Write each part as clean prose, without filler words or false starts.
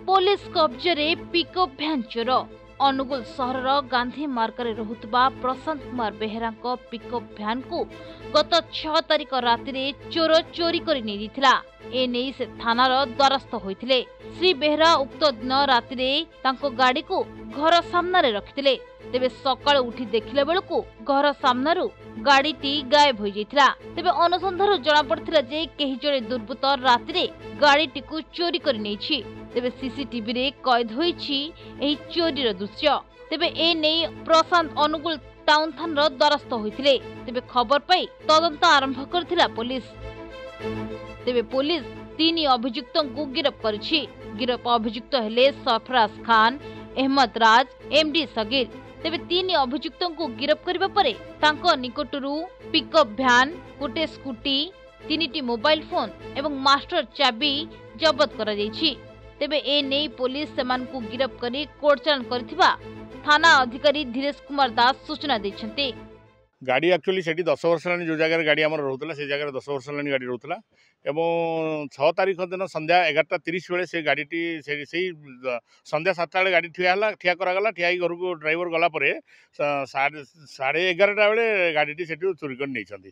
Police कब्जे pickup van चोर अनुगुल सहर गांधी मार्ग रहुतबा प्रशांत कुमार बेहेरा पिकअप भ्यान को गत 6 तारिख राति चोर चोरी कर एने से थानार द्वारस्थ होइथिले। श्री बेहेरा उक्त दिन राति गाड़ी को घर सामने रखिथिले। तेबे सकाळ उठी देखिले बेलकु घर सामनारू गाड़ीटी गायब हो जाइथिला। तेबे अनुसंधान जना पड़थिला जे केही जणे दुर्बृत्त राति गाड़ीटी को चोरी कर नेछि। तेबे सीसीटीवी रे कैद होइछि एही चोरीर दृश्य। तेबे ए नै प्रशांत अनुगुल टाउन थानार द्वारस्थ होइथिले। तेबे खबर पाई तदंत आरंभ करथिला पुलिस। तेबे पुलिस 3 अभियुक्तों को गिरफ्त करिछि। गिरफ्त अभियुक्त हेले सरफराज खान, अहमद राज, एमडी सगीर। तेबे 3 अभियुक्तों को गिरफ्त करबा परे तांको निकटरू पिकअप भ्यान, गोटे स्कूटी, 3टी मोबाइल फोन एवं मास्टर चाबी जब्त करा जाइछि। तेबे ए नै पुलिस सेमान को गिरफ्त करी कोर्ट चालान करथिबा थाना अधिकारी धीरेश कुमार दास सूचना दैछन्ते। गाड़ी एक्चुअली सेठी 10 वर्ष लानी जो जगह गाड़ी हमर रहउतला से जगह 10 वर्ष लानी गाड़ी रहउतला एवं 6 तारिख दिन संध्या 11:30 बेले से गाड़ीटी से संध्या 7 बेले गाड़ी ठिया करागला। ठिया घर को ड्राइवर गला परे 11:30 बेले गाड़ीटी सेठी चोरी कर नहीं।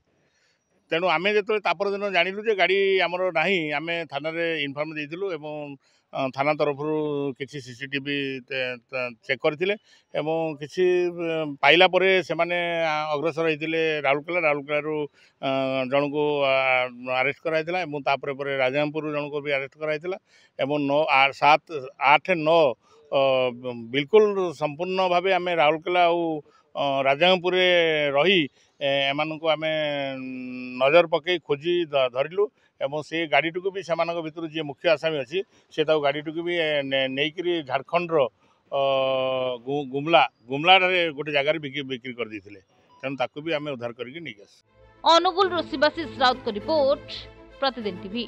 तेणु आम जो तापर दिन जानिलु जे गाड़ी आमर नाही आमे थाना रे इनफॉर्म देइथिलु एवं थाना तरफ किसी सीसीटीवी चेक करथिले एवं किसी पाइला परे से माने अग्रसर होइथिले राउरकेला रु जन को अरेस्ट कराइथिला एवं तापर परे राजामपुर जन को भी अरेस्ट कराइथिला एवं 9 7 8 9 बिल्कुल संपूर्ण भावे आमे राउरकेला और राजामपुर रही एमान को आमे नजर पकई खोजी धरिलु एवं से गाड़ी को भी से भितर जी मुख्य आसामी अच्छी से गाड़ी को भी नहींकि झारखंड गुमला गोटे जगार बिक्री कर देते तेणु ताकू भी आम उद्धार करके अनुगुल शिवाशीष राउत को रिपोर्ट प्रतिदिन टीवी।